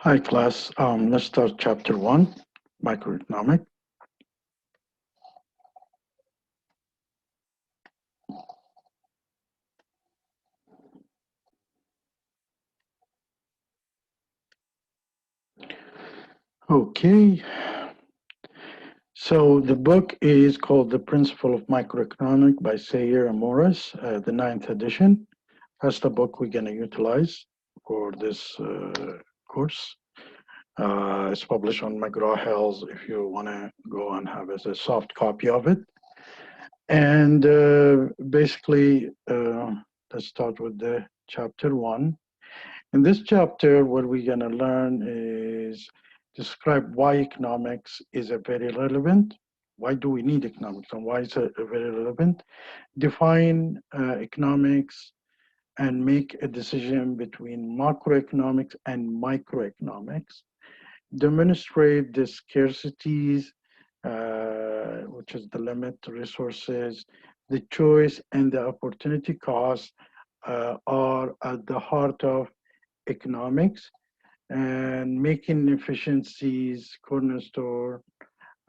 Hi, class. Let's start chapter 1, microeconomic. Okay, so the book is called The Principle of Microeconomic by Sayer and Morris, the 9th edition. That's the book we're going to utilize for this course. It's published on McGraw-Hill's if you want to go and have as a soft copy of it. And basically, let's start with the chapter 1. In this chapter, what we're going to learn is describe why economics is a very relevant. Why do we need economics and why is it very relevant? Define economics and make a decision between macroeconomics and microeconomics. Demonstrate the scarcities, which is the limit to resources, the choice and the opportunity cost are at the heart of economics, and making efficiencies cornerstone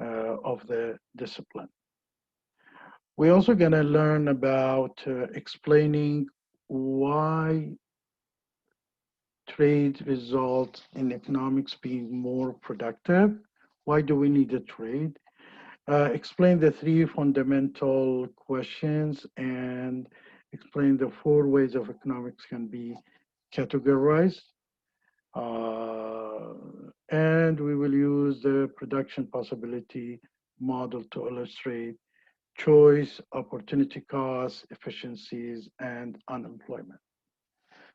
of the discipline. We're also going to learn about explaining why trade results in economics being more productive. Why do we need a trade? Explain the 3 fundamental questions and explain the 4 ways of economics can be categorized. And we will use the production possibility model to illustrate choice, opportunity costs, efficiencies, and unemployment.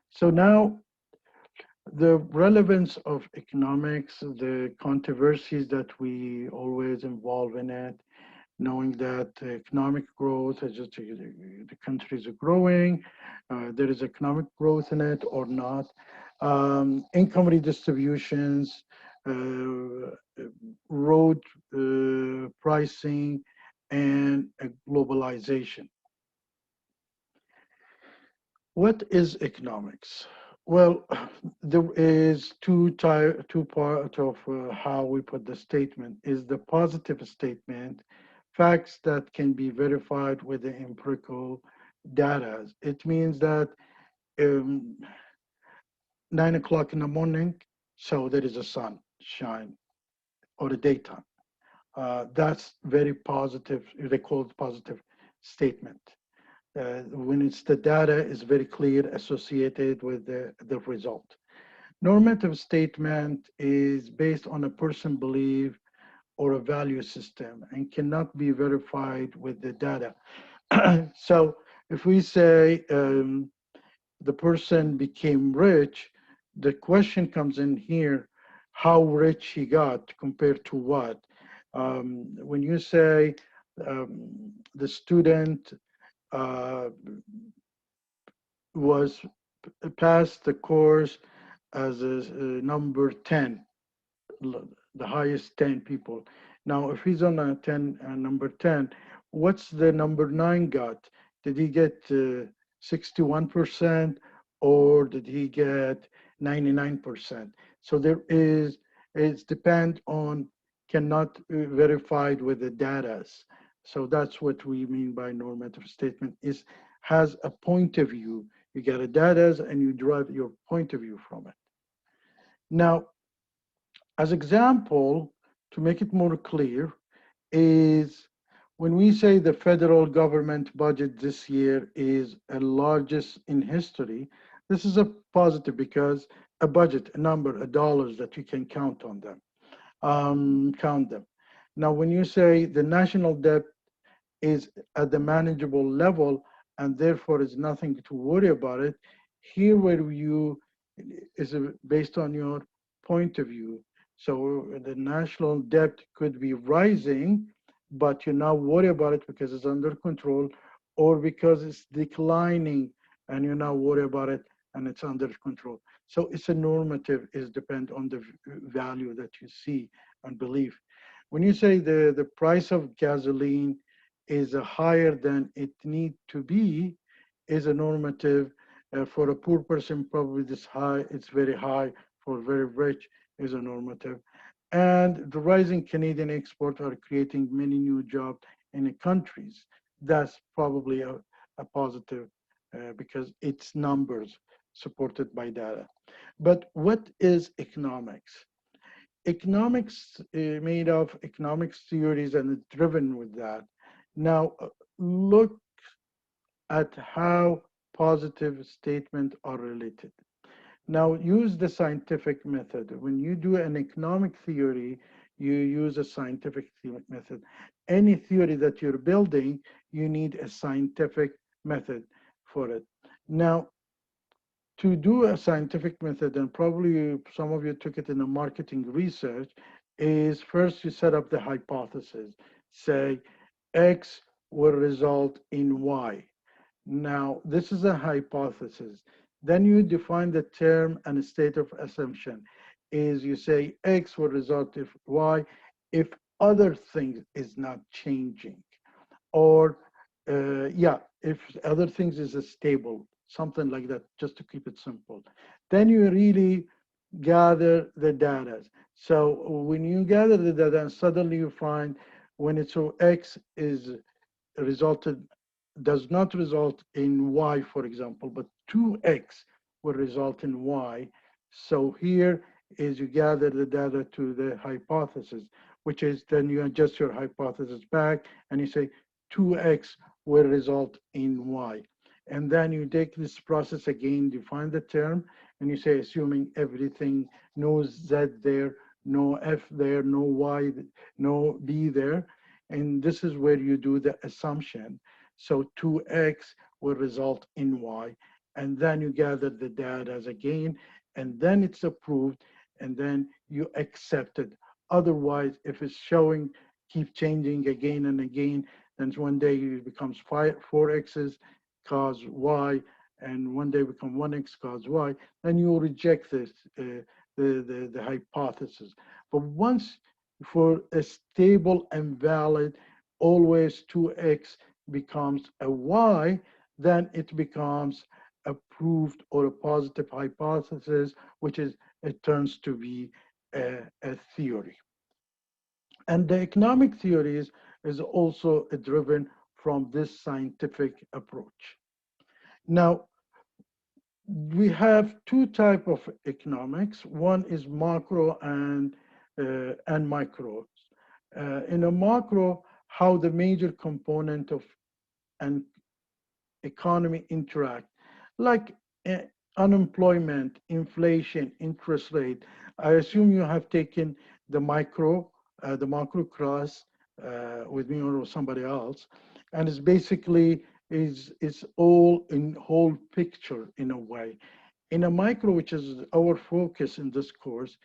So now, the relevance of economics, the controversies that we always involve in it, knowing that economic growth is just the countries are growing, there is economic growth in it or not, income redistributions, road pricing, and globalization. What is economics? Well, there is two parts of how we put the statement. Is the positive statement, facts that can be verified with the empirical data. It means that um, 9 o'clock in the morning, so there is a sun shine or the daytime. That's very positive. They call it positive statement. When it's the data is very clear associated with the result. Normative statement is based on a person belief or a value system and cannot be verified with the data. So if we say the person became rich, the question comes in here, how rich he got compared to what? When you say the student was passed the course as a number 10, the highest 10 people. Now, if he's on a 10, number 10, what's the number 9 got? Did he get 61% or did he get 99%? So there is, it's depend on, cannot be verified with the data. So that's what we mean by normative statement, is has a point of view. You get a data and you derive your point of view from it. Now, as example, to make it more clear, is when we say the federal government budget this year is the largest in history, this is a positive because a budget, a number, a dollars that you can count on them, count them. Now, when you say the national debt is at the manageable level and therefore is nothing to worry about it, here where you is based on your point of view. So the national debt could be rising, but you're not worried about it because it's under control, or because it's declining and you're not worried about it and it's under control. So it's a normative, is depend on the value that you see and believe. When you say the price of gasoline is higher than it need to be, is a normative. For a poor person, probably this high, it's very high. For very rich, is a normative. And the rising Canadian export are creating many new jobs in the countries. That's probably a positive because it's numbers supported by data. But what is economics? Economics made of economics theories and it's driven with that. Now, look at how positive statements are related. Now, use the scientific method. When you do an economic theory, you use a scientific method. Any theory that you're building, you need a scientific method for it. Now, to do a scientific method, and probably some of you took it in the marketing research, is first you set up the hypothesis. Say X will result in Y. Now, this is a hypothesis. Then you define the term and a state of assumption. Is you say X will result if Y if other things is not changing. Or, yeah, if other things is a stable, something like that, just to keep it simple. Then you really gather the data. So when you gather the data and suddenly you find when it's so X is resulted does not result in Y, for example, but 2X will result in Y. So here is you gather the data to the hypothesis, which is then you adjust your hypothesis back and you say 2X will result in Y. And then you take this process again, define the term, and you say, assuming everything, no Z there, no F there, no Y, no B there, and this is where you do the assumption. So 2x will result in y. And then you gather the data again, and then it's approved, and then you accept it. Otherwise, if it's showing, keep changing again and again, then one day it becomes 4x's cause y, and one day become 1x cause y, then you will reject this, the hypothesis. But once for a stable and valid, always 2x becomes a y, then it becomes a proved or a positive hypothesis, which is it turns to be a theory. And the economic theories is also driven from this scientific approach. Now, we have two type of economics. One is macro and micro. In a macro, how the major component of an economy interact, like unemployment, inflation, interest rate. I assume you have taken the macro class with me or somebody else, and it's basically is all in whole picture in a way. In a micro, which is our focus in this course,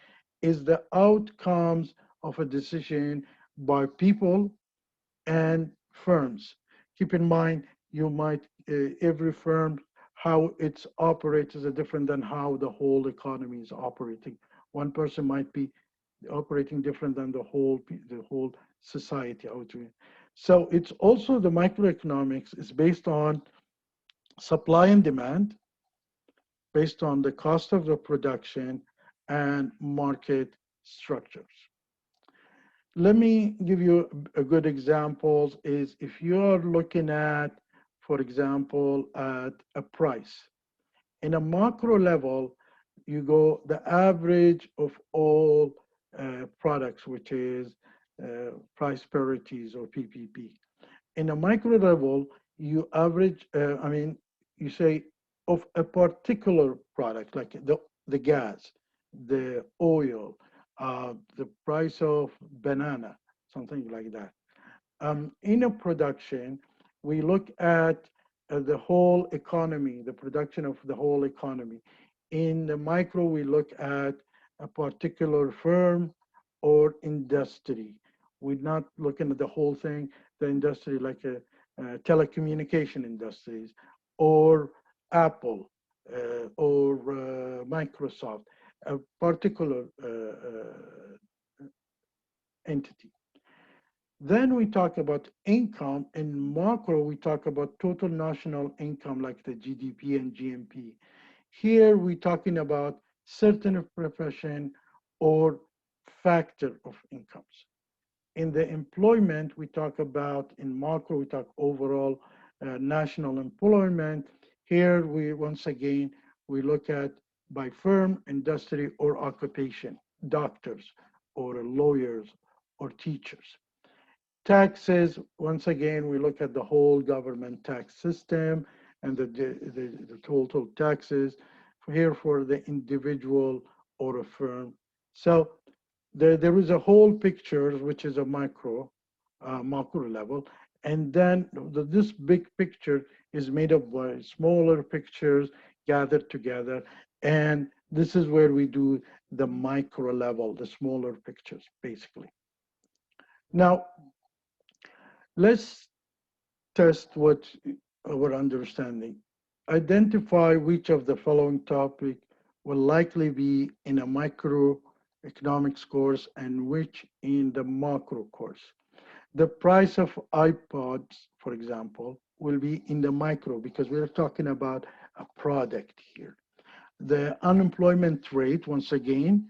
is the outcomes of a decision by people and firms. Keep in mind, you might, every firm, how it's operates is different than how the whole economy is operating. One person might be operating different than the whole society out there. So it's also the microeconomics is based on supply and demand, based on the cost of the production and market structures. Let me give you a good examples is if you're looking at, for example, at a price. In a macro level, you go the average of all products, which is price parities or PPP. In a micro level, you average, you say of a particular product, like the gas, the oil, the price of banana, something like that. In a production, we look at the whole economy, the production of the whole economy. In the micro, we look at a particular firm or industry. We're not looking at the whole thing, the industry like telecommunication industries or Apple or Microsoft, a particular entity. Then we talk about income. In macro, we talk about total national income like the GDP and GMP. Here we're talking about certain profession or factor of incomes. In the employment, we talk about, in macro, we talk overall national employment. Here, we once again, we look at by firm, industry, or occupation, doctors, or lawyers, or teachers. Taxes, once again, we look at the whole government tax system and the total taxes here for the individual or a firm. So there is a whole picture, which is a macro level. And then this big picture is made up by smaller pictures gathered together. And this is where we do the micro level, the smaller pictures, basically. Now, let's test what our understanding. Identify which of the following topic will likely be in a microeconomics course and which in the macro course. The price of iPods, for example, will be in the micro because we're talking about a product here. The unemployment rate, once again,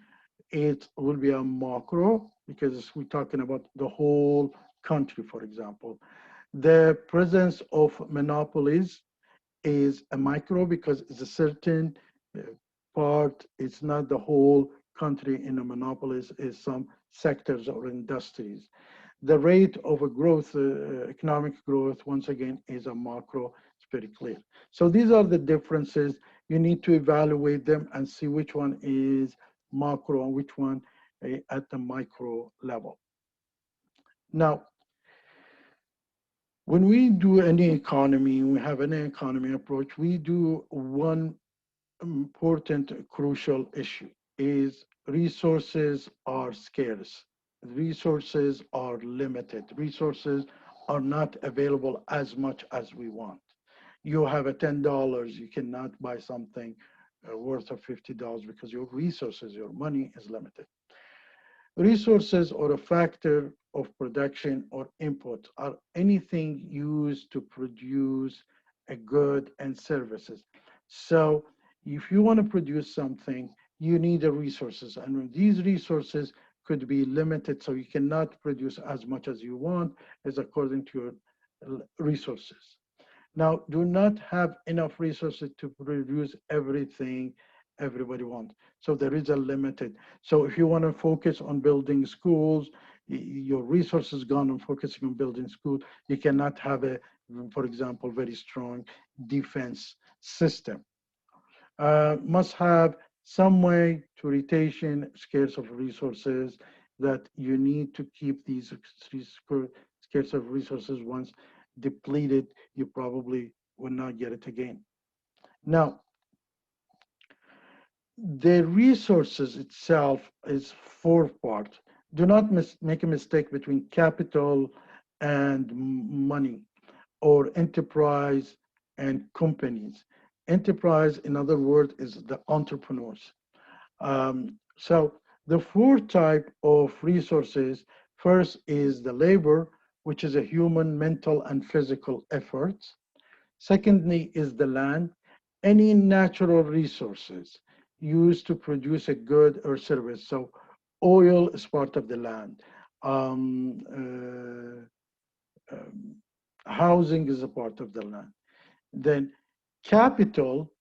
it will be a macro because we're talking about the whole country, for example. The presence of monopolies is a micro because it's a certain part, it's not the whole country in a monopoly, is some sectors or industries. The rate of a growth, economic growth, once again, is a macro. It's pretty clear. So these are the differences. You need to evaluate them and see which one is macro and which one at the micro level. Now, when we do any economy, we have any economy approach, we do one important, crucial issue is resources are scarce. Resources are limited. Resources are not available as much as we want. You have a $10, you cannot buy something worth of $50 because your resources, your money is limited. Resources or a factor of production or input are anything used to produce a good and services. So if you want to produce something, you need the resources. And these resources could be limited, so you cannot produce as much as you want as according to your resources. Now, do not have enough resources to produce everything everybody wants. So there is a limited. So if you want to focus on building schools, your resources gone on focusing on building schools, you cannot have a, for example, very strong defense system. Must have some way to retain scarce of resources that you need to keep these scarce of resources once depleted, you probably will not get it again. Now, the resources itself is four parts. Do not make a mistake between capital and money or enterprise and companies. Enterprise, in other words, is the entrepreneurs. So the four type of resources, first is the labor, which is a human, mental, and physical efforts. Secondly is the land, any natural resources used to produce a good or service. So oil is part of the land. Housing is a part of the land. Then capital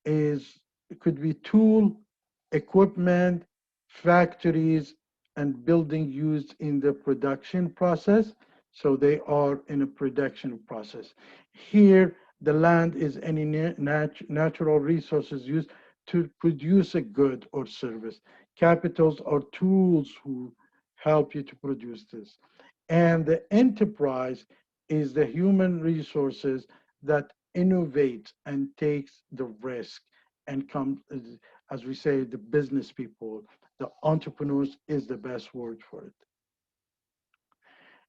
is, it could be tool, equipment, factories, and building used in the production process. So they are in a production process. Here, the land is any natural resources used to produce a good or service. Capitals are tools who help you to produce this. And the enterprise is the human resources that innovates and takes the risk and comes, as we say, the business people, the entrepreneurs is the best word for it.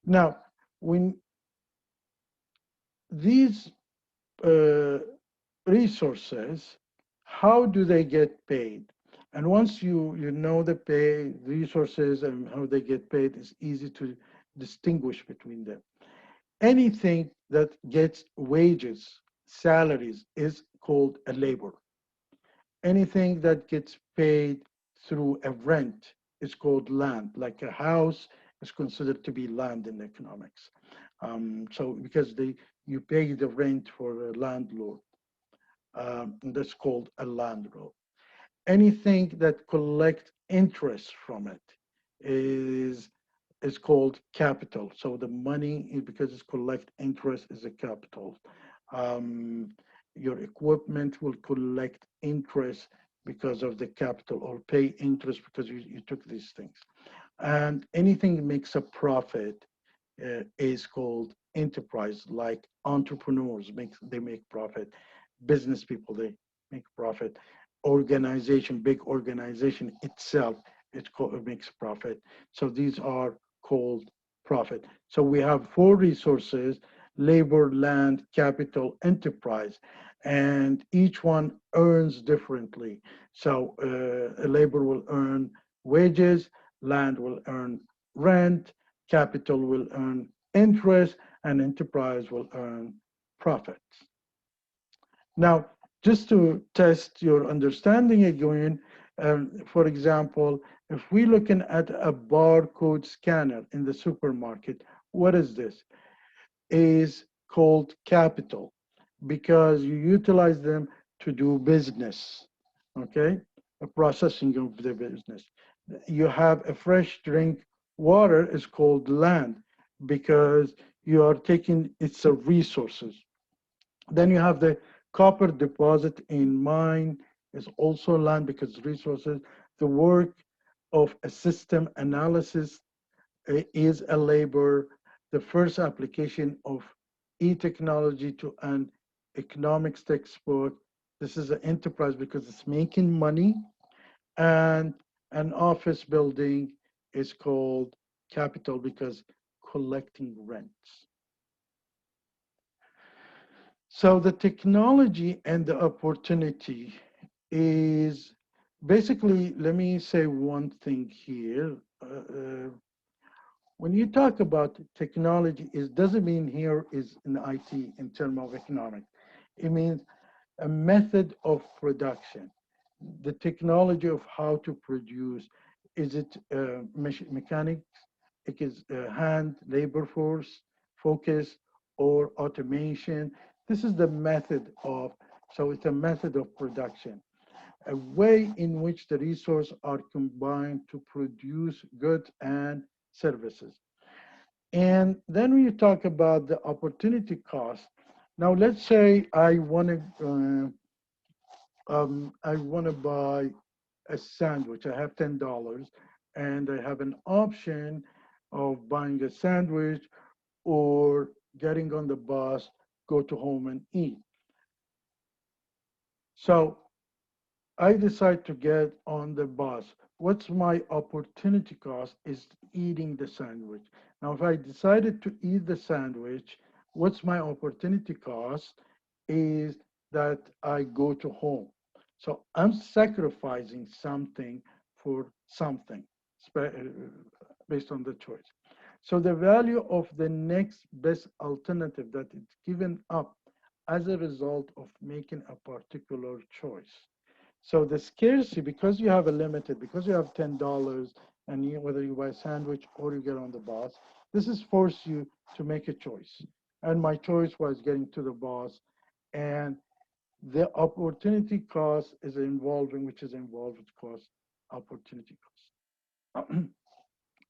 Now, when these resources, how do they get paid? And once you know the pay resources and how they get paid, it's easy to distinguish between them. Anything that gets wages, salaries, is called a labor. Anything that gets paid through a rent is called land. Like a house is considered to be land in economics. So because you pay the rent for a landlord, and that's called a landlord. Anything that collects interest from it is is called capital. So the money, because it's collect interest, is a capital. Um, your equipment will collect interest because of the capital, or pay interest because you took these things. And anything that makes a profit is called enterprise. Like entrepreneurs they make profit, business people they make profit, organization, big organization itself it makes profit. So these are called profit. So we have four resources: labor, land, capital, enterprise, and each one earns differently. So labor will earn wages, land will earn rent, capital will earn interest, and enterprise will earn profits. Now, just to test your understanding again, for example, if we're looking at a barcode scanner in the supermarket, what is this? Is called capital, because you utilize them to do business, okay? A processing of the business. You have a fresh drink water is called land, because you are taking its resources. Then you have the copper deposit in mine is also land because resources. The work of a system analysis is a labor. The first application of e-technology to an economics textbook. This is an enterprise because it's making money. And an office building is called capital because collecting rents. So the technology and the opportunity is basically, let me say one thing here. When you talk about technology, it doesn't mean here is in IT in terms of economics. It means a method of production, the technology of how to produce. Is it mechanics? It is hand, labor force, focus, or automation. This is the method of, so it's a method of production, a way in which the resources are combined to produce goods and services. And then when you talk about the opportunity cost, now let's say I want to buy a sandwich. I have $10, and I have an option of buying a sandwich or getting on the bus, go to home and eat. So I decide to get on the bus. What's my opportunity cost is eating the sandwich. Now, if I decided to eat the sandwich, what's my opportunity cost is that I go to home. So I'm sacrificing something for something based on the choice. So the value of the next best alternative that is given up as a result of making a particular choice. So the scarcity, because you have a limited, because you have $10, and whether you buy a sandwich or you get on the bus, this is force you to make a choice. And my choice was getting to the bus, and the opportunity cost is involving, which is involved with cost, opportunity cost.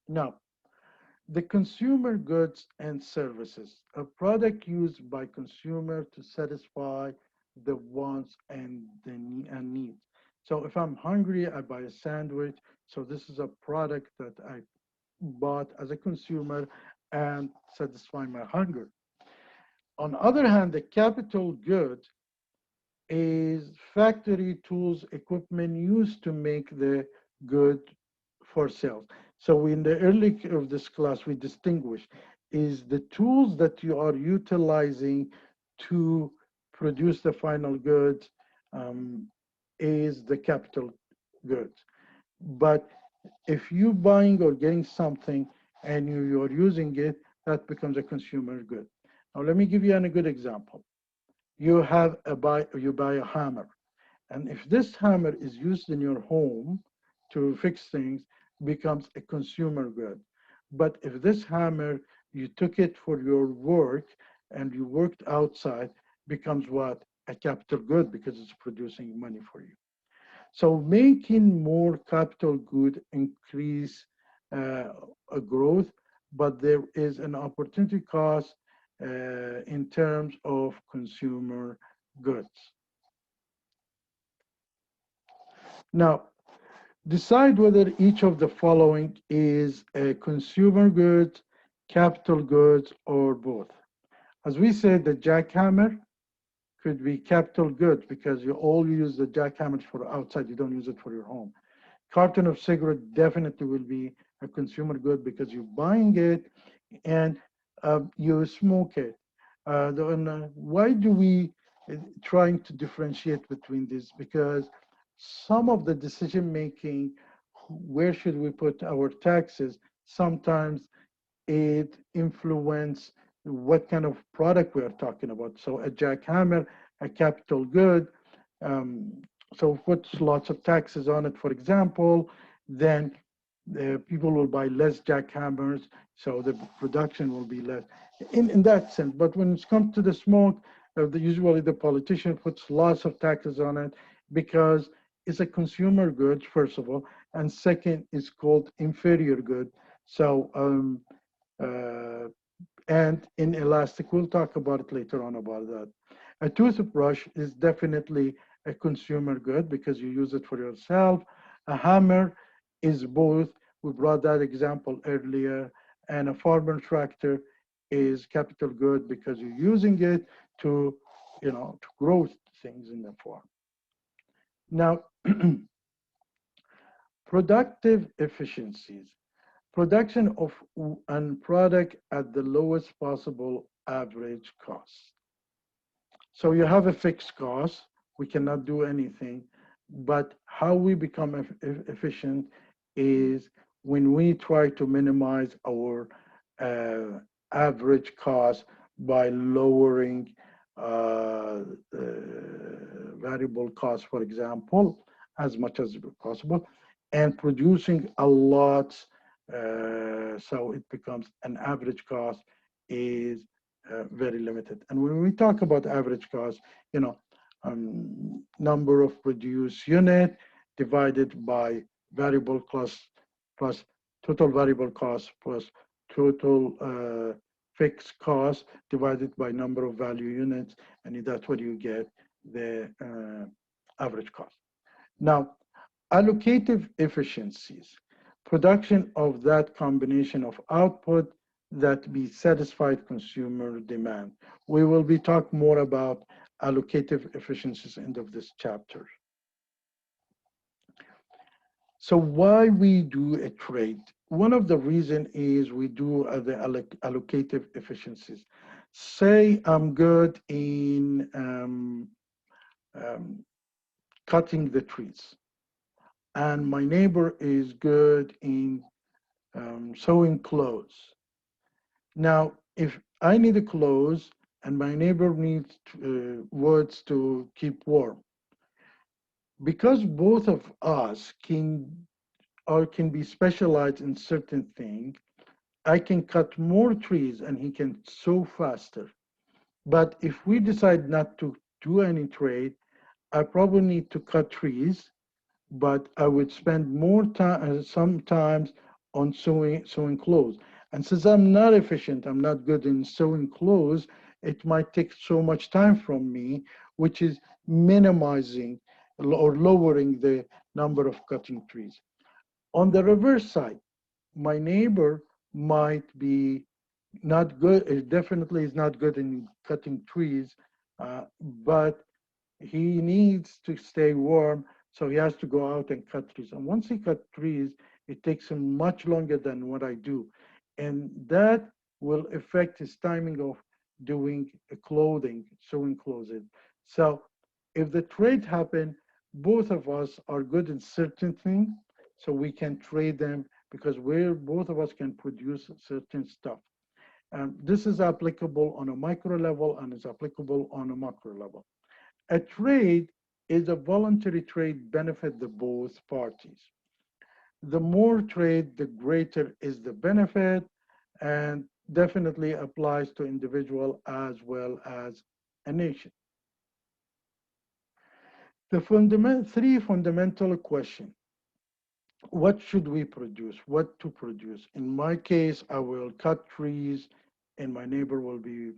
Now, the consumer goods and services, a product used by consumer to satisfy the wants and and needs. So if I'm hungry, I buy a sandwich. So this is a product that I bought as a consumer and satisfy my hunger. On the other hand, the capital good is factory tools, equipment used to make the good for sales. So in the early of this class, we distinguish is the tools that you are utilizing to produce the final goods is the capital goods. But if you buying or getting something and you're using it, that becomes a consumer good. Now let me give you a good example. You buy a hammer, and if this hammer is used in your home to fix things, becomes a consumer good. But if this hammer, you took it for your work and you worked outside, becomes what? A capital good because it's producing money for you. So making more capital good increase a growth, but there is an opportunity cost in terms of consumer goods. Now, decide whether each of the following is a consumer goods, capital goods, or both. As we said, the jackhammer could be capital goods because you all use the jackhammers for outside, you don't use it for your home. Carton of cigarette definitely will be a consumer good because you're buying it and you smoke it. Why do we trying to differentiate between these? Because some of the decision making, where should we put our taxes, sometimes it influence what kind of product we are talking about. So a jackhammer, a capital good, um, so puts lots of taxes on it, for example, then people will buy less jackhammers, so the production will be less in that sense. But when it comes to the smoke, usually the politician puts lots of taxes on it because it's a consumer good, first of all, and second, it's called inferior good. So uh, and inelastic. We'll talk about it later on about that. A toothbrush is definitely a consumer good because you use it for yourself. A hammer is both. We brought that example earlier. And a farmer tractor is capital good because you're using it to, to grow things in the farm. Now, productive efficiencies. Production of an product at the lowest possible average cost. So you have a fixed cost, we cannot do anything, but how we become efficient is when we try to minimize our uh, average cost by lowering variable costs, for example, as much as possible, and producing a lot, so it becomes an average cost is very limited. And when we talk about average cost, number of produced unit divided by variable cost plus total variable cost plus total fixed cost divided by number of value units, and that's what you get the average cost. Now, allocative efficiencies, production of that combination of output that be satisfied consumer demand. We will be talking more about allocative efficiencies end of this chapter. So why we do a trade? One of the reason is we do the allocative efficiencies. Say I'm good in cutting the trees, and my neighbor is good in sewing clothes. Now, if I need a clothes and my neighbor needs woods to keep warm, because both of us can be specialized in certain things, I can cut more trees and he can sew faster. But if we decide not to do any trade, I probably need to cut trees, but I would spend more time, sometimes, on sewing clothes. And since I'm not efficient, I'm not good in sewing clothes, it might take so much time from me, which is minimizing or lowering the number of cutting trees. On the reverse side, my neighbor might be not good, definitely is not good in cutting trees, but he needs to stay warm, so he has to go out and cut trees. And once he cut trees, it takes him much longer than what I do. And that will affect his timing of doing clothing, sewing clothes. So if the trade happen, both of us are good in certain things, so we can trade them because both of us can produce certain stuff. And this is applicable on a micro level and is applicable on a macro level. A trade is a voluntary trade benefit the both parties. The more trade, the greater is the benefit, and definitely applies to individual as well as a nation. Three fundamental questions. What should we produce? What to produce? In my case, I will cut trees and my neighbor will be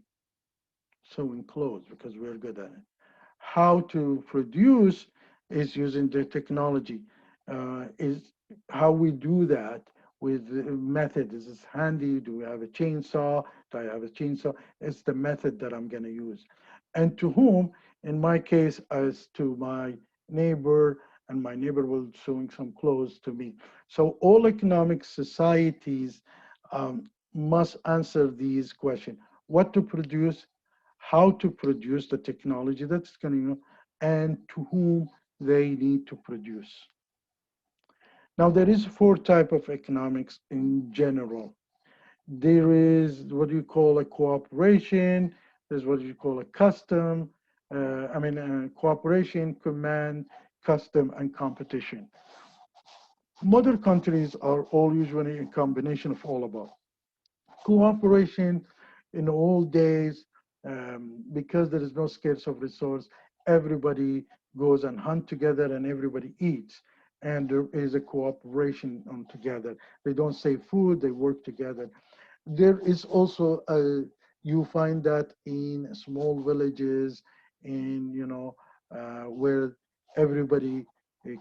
sewing clothes because we're good at it. How to produce is using the technology. Is how we do that with the method. Is this handy? Do we have a chainsaw? Do I have a chainsaw? It's the method that I'm going to use. And to whom? In my case, as to my neighbor, and my neighbor will sewing some clothes to me. So all economic societies must answer these questions: what to produce, how to produce the technology that's going to, and to whom they need to produce. Now, there is four type of economics in general. There is what you call a cooperation. There's what you call a custom. Cooperation, command, custom, and competition. Mother countries are all usually a combination of all above. Cooperation in old days, because there is no scarce of resource, everybody goes and hunt together and everybody eats. And there is a cooperation on together. They don't save food, they work together. There is also you find that in small villages, in where everybody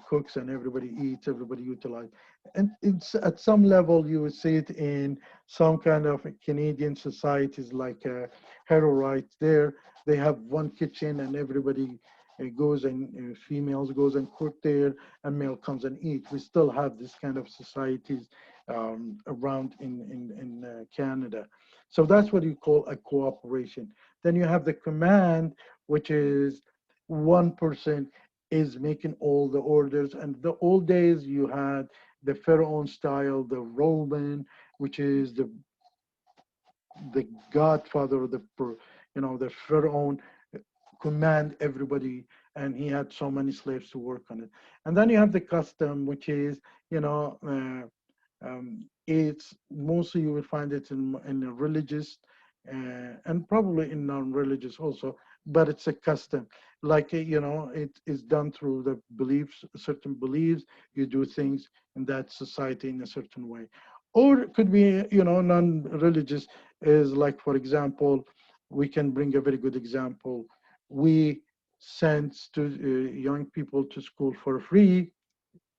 cooks and everybody eats, everybody utilizes. And it's at some level you would see it in some kind of Canadian societies like Harrow right there. They have one kitchen and everybody goes and females goes and cook there and male comes and eat. We still have this kind of societies around in Canada. So that's what you call a cooperation. Then you have the command, which is one person is making all the orders. And the old days you had the Pharaoh style, the Roman, which is the godfather of the Pharaoh command everybody, and he had so many slaves to work on it. And then you have the custom, which is, it's mostly you will find it in a religious and probably in non-religious also, but it's a custom. Like, it is done through the beliefs, certain beliefs. You do things in that society in a certain way. Or it could be, non-religious is like, for example, we can bring a very good example. We send young people to school for free,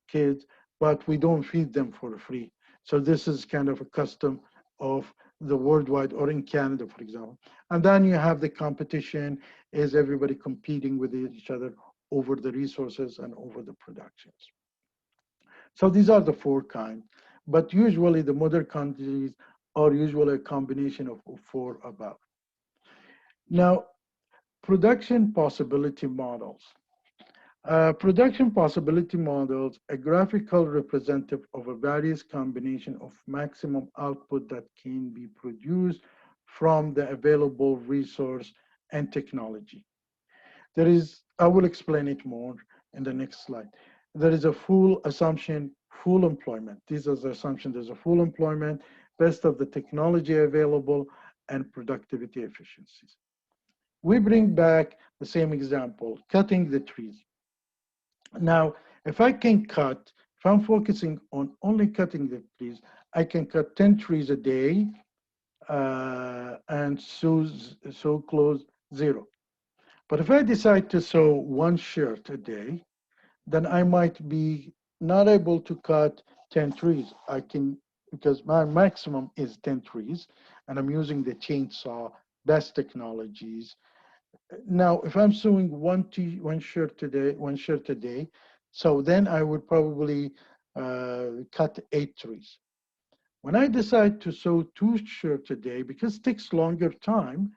kids, but we don't feed them for free. So this is kind of a custom of the worldwide, or in Canada, for example. And then you have the competition, is everybody competing with each other over the resources and over the productions. So these are the four kinds, but usually the mother countries are usually a combination of four above. Now, production possibility models. Production possibility models, a graphical representative of a various combination of maximum output that can be produced from the available resource and technology. I will explain it more in the next slide. There is a full assumption, full employment. These are the assumptions. There's a full employment, best of the technology available, and productivity efficiencies. We bring back the same example, cutting the trees. Now, if I can cut, if I'm focusing on only cutting the trees, I can cut 10 trees a day and sew clothes zero. But if I decide to sew one shirt a day, then I might be not able to cut 10 trees. I can, because my maximum is 10 trees, and I'm using the chainsaw, best technologies. Now, if I'm sewing one shirt a day, so then I would probably cut 8 trees. When I decide to sew 2 shirts a day, because it takes longer time,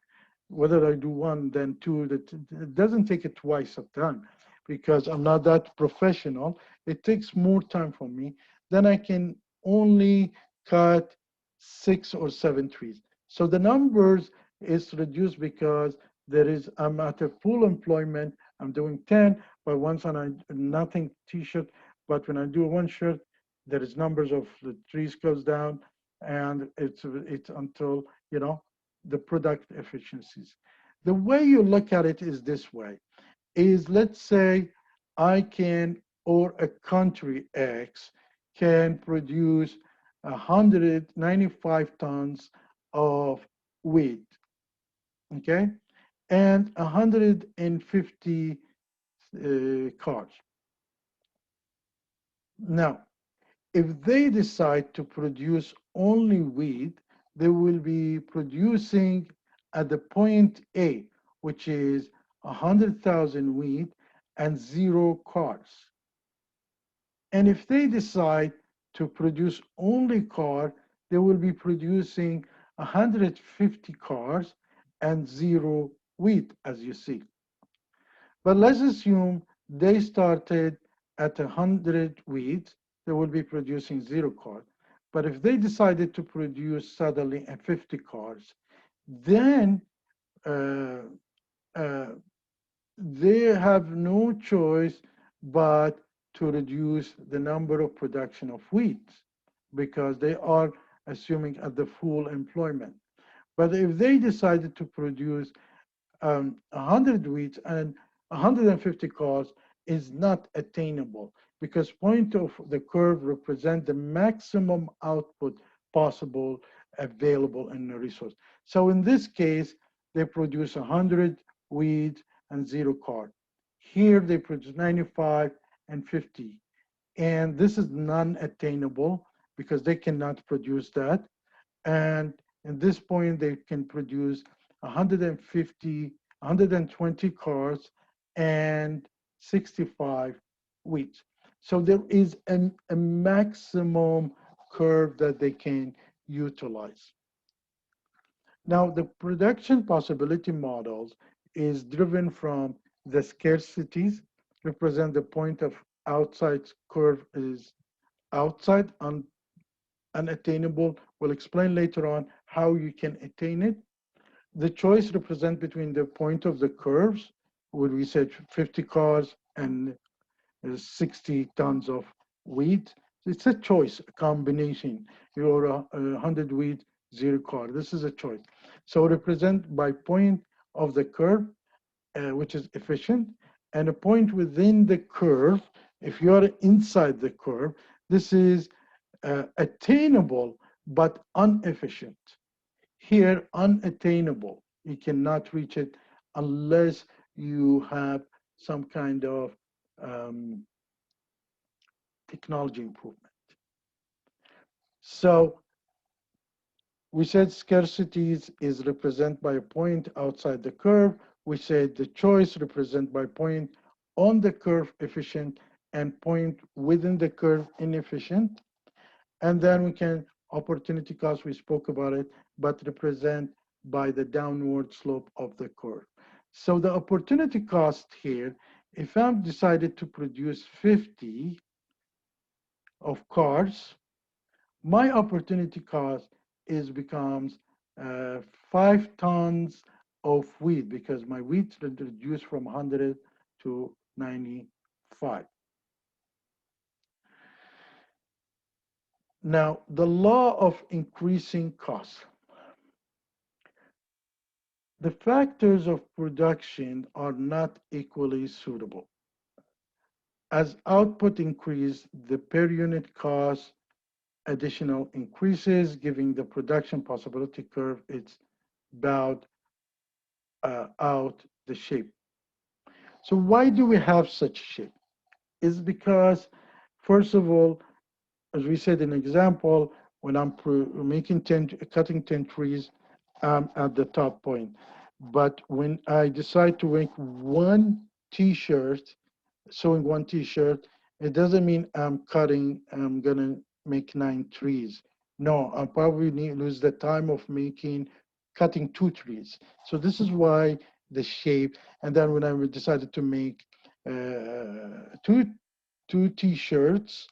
whether I do one then two, that it doesn't take it twice a time because I'm not that professional. It takes more time for me. Then I can only cut 6 or 7 trees. So the numbers is reduced because I'm at a full employment. I'm doing 10, but once I nothing t-shirt, but when I do one shirt, there is numbers of the trees goes down, and it's until, you know, the product efficiencies. The way you look at it is this way, is let's say I can, or a country X can produce 195 tons of wheat, okay, and 150 cars. Now, if they decide to produce only wheat, they will be producing at the point A, which is 100,000 wheat and 0 cars. And if they decide to produce only car, they will be producing 150 cars and 0 wheat, as you see. But let's assume they started at 100 wheat, they will be producing 0 cars. But if they decided to produce suddenly 50 cars, then uh, uh, they have no choice but to reduce the number of production of wheat because they are assuming at the full employment. But if they decided to produce 100 wheat and 150 cars is not attainable because point of the curve represent the maximum output possible available in the resource. So in this case, they produce 100 wheat and 0 car. Here they produce 95 and 50. And this is non-attainable because they cannot produce that. And at this point, they can produce 150, 120 cars and 65 wheat. So there is a maximum curve that they can utilize. Now, the production possibility models is driven from the scarcities, represent the point of outside curve is outside, unattainable. We'll explain later on how you can attain it. The choice represent between the point of the curves, where we said 50 cars and 60 tons of wheat. It's a choice, a combination. You're 100 wheat, 0 car. This is a choice. So represent by point of the curve, which is efficient, and a point within the curve. If you are inside the curve, this is attainable but inefficient. Here, unattainable. You cannot reach it unless you have some kind of um, technology improvement. So we said scarcities is represented by a point outside the curve. We said the choice represented by point on the curve efficient and point within the curve inefficient. And then we can opportunity cost, we spoke about it, but represent by the downward slope of the curve. So the opportunity cost here, if I'm decided to produce 50 of cars, my opportunity cost is becomes 5 tons of wheat because my wheat reduced from 100 to 95. Now, the law of increasing costs. The factors of production are not equally suitable. As output increase, the per unit cost additional increases, giving the production possibility curve, it's bowed out the shape. So why do we have such shape? It's because, first of all, as we said in example, when I'm making cutting 10 trees, I'm at the top point. But when I decide to make one t-shirt, sewing one t-shirt, it doesn't mean I'm gonna make 9 trees. No, I'll probably lose the time of cutting 2 trees. So this is why the shape, and then when I decided to make two t-shirts,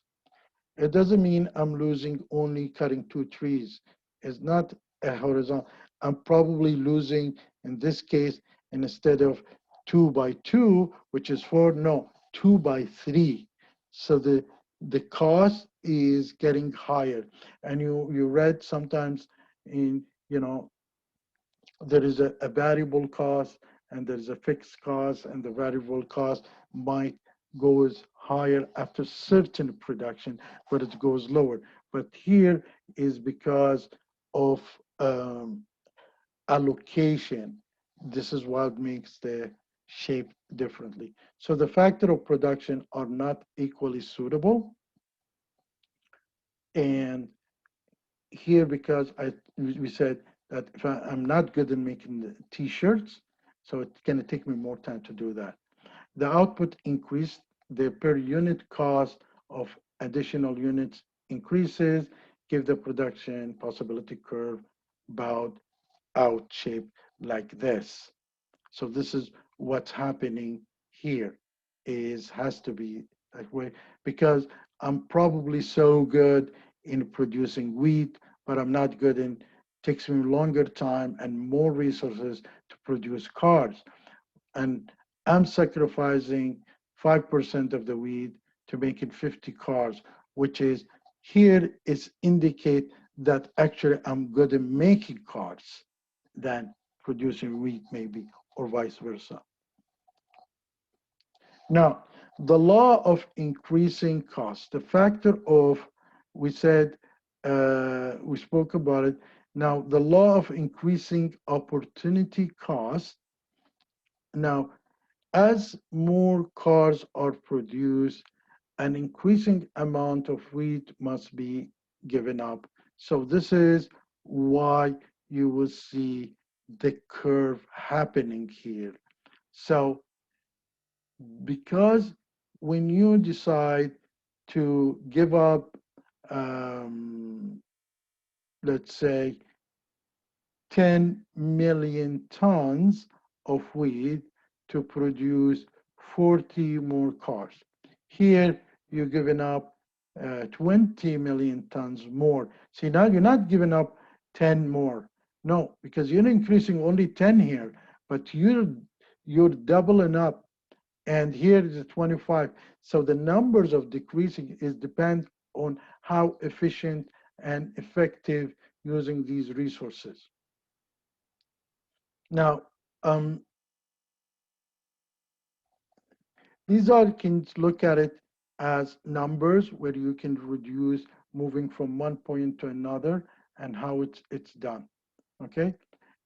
it doesn't mean I'm losing only cutting 2 trees. It's not a horizontal. I'm probably losing, in this case, instead of 2 by 2, which is 4, no, 2 by 3. So the cost is getting higher. And you read sometimes in, there is a variable cost and there's a fixed cost, and the variable cost might goes higher after certain production, but it goes lower. But here is because of allocation. This is what makes the shape differently. So the factor of production are not equally suitable. And here, because we said that if I'm not good in making the t-shirts, so it's going to take me more time to do that. The output increased, the per unit cost of additional units increases, give the production possibility curve about out shape like this. So this is what's happening here, is has to be that way, because I'm probably so good in producing wheat, but I'm not good in, takes me longer time and more resources to produce cars. And I'm sacrificing 5% of the wheat to make it 50 cars, which is here is indicate that actually I'm good at making cars than producing wheat maybe, or vice versa. Now, the law of increasing cost, the factor of, we said, we spoke about it. Now, the law of increasing opportunity cost. Now, as more cars are produced, an increasing amount of wheat must be given up. So this is why you will see the curve happening here. So because when you decide to give up, um, let's say, 10 million tons of wheat to produce 40 more cars. Here, you're giving up 20 million tons more. See, now you're not giving up 10 more. No, because you're increasing only 10 here, but you're doubling up, and here is 25. So the numbers of decreasing is depend on how efficient and effective using these resources. Now, um, these are, you can look at it as numbers where you can reduce moving from one point to another and how it's done. Okay.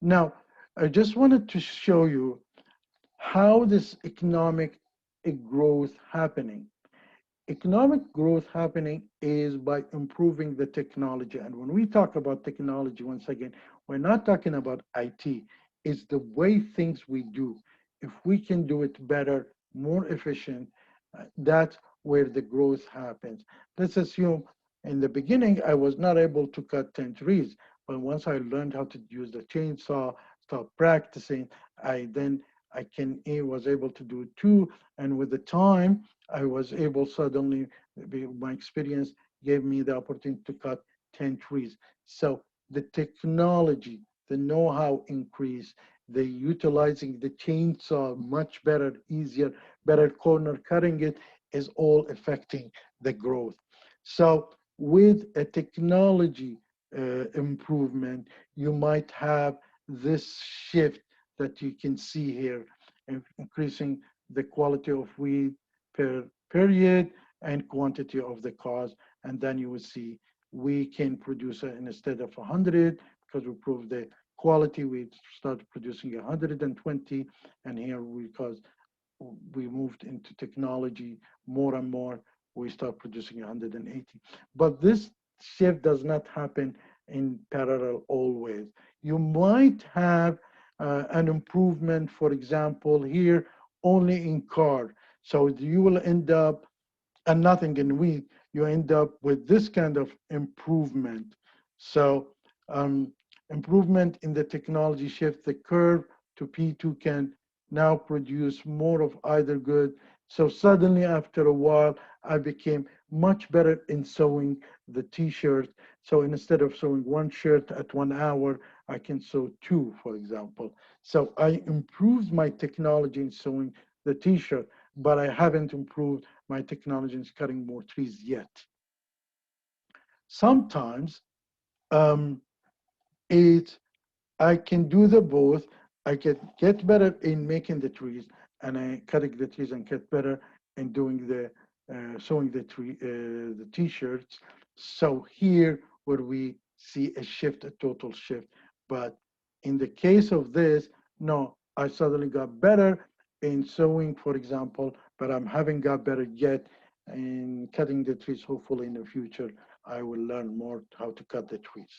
Now, I just wanted to show you how this economic growth happening. Economic growth happening is by improving the technology. And when we talk about technology, once again, we're not talking about IT. It's the way things we do. If we can do it better, more efficient, that's where the growth happens. Let's assume in the beginning, I was not able to cut 10 trees, but once I learned how to use the chainsaw, start practicing, I was able to do two. And with the time, I was able suddenly, my experience gave me the opportunity to cut 10 trees. So the technology, the know-how increase, the utilizing the chainsaw much better, easier, better corner cutting it is all affecting the growth. So with a technology improvement, you might have this shift that you can see here, increasing the quality of wheat per period and quantity of the cars. And then you will see we can produce it instead of 100, because we proved the quality, we started producing 120. And here, because we moved into technology more and more, we start producing 180. But this shift does not happen in parallel always. You might have an improvement, for example, here only in car. So you will end up, and nothing in wheat, you end up with this kind of improvement. So improvement in the technology shift the curve to P2 can now produce more of either good. So suddenly after a while, I became much better in sewing the t-shirt. So instead of sewing one shirt at 1 hour, I can sew two, for example. So I improved my technology in sewing the t-shirt, but I haven't improved my technology in cutting more trees yet. Sometimes um, it's I can do the both. I can get better in making the trees and I cutting the trees and get better in doing the sewing the t-shirts. So here where we see a shift, a total shift. But in the case of this, no, I suddenly got better in sewing, for example, but I'm haven't got better yet in cutting the trees. Hopefully in the future, I will learn more how to cut the trees.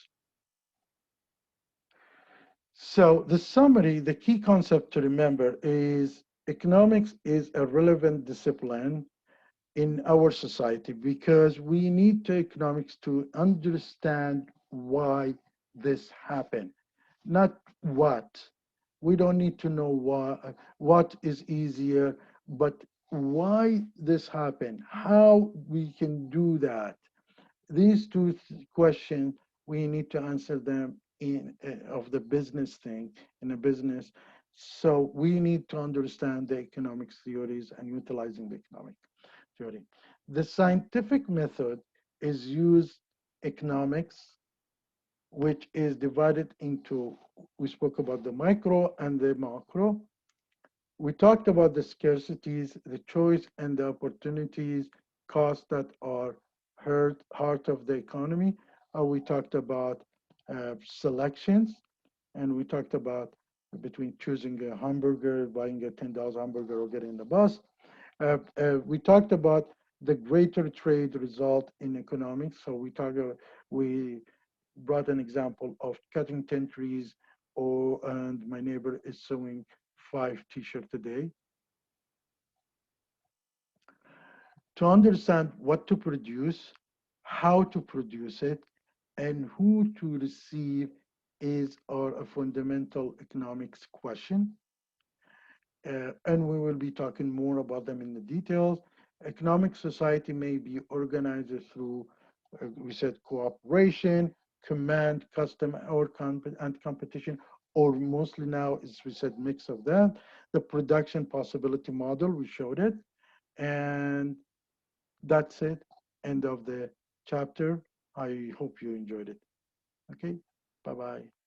So the summary, the key concept to remember is economics is a relevant discipline in our society because we need to economics to understand why this happened, not what. We don't need to know what is easier, but why this happened, how we can do that. These two questions, we need to answer them in of the business thing in a business. So we need to understand the economics theories and utilizing the economic theory. The scientific method is used economics, which is divided into, we spoke about the micro and the macro. We talked about the scarcities, the choice, and the opportunities, costs that are heart of the economy. We talked about selections, and we talked about between choosing a hamburger, buying a $10 hamburger, or getting the bus. We talked about the greater trade result in economics. So we brought an example of cutting 10 trees, or and my neighbor is sewing 5 t-shirts a day. To understand what to produce, how to produce it, and who to receive is our a fundamental economics question. And we will be talking more about them in the details. Economic society may be organized through, we said, cooperation, command, custom, or and competition, or mostly now, as we said, mix of that. The production possibility model, we showed it. And that's it. End of the chapter. I hope you enjoyed it. Okay. Bye bye.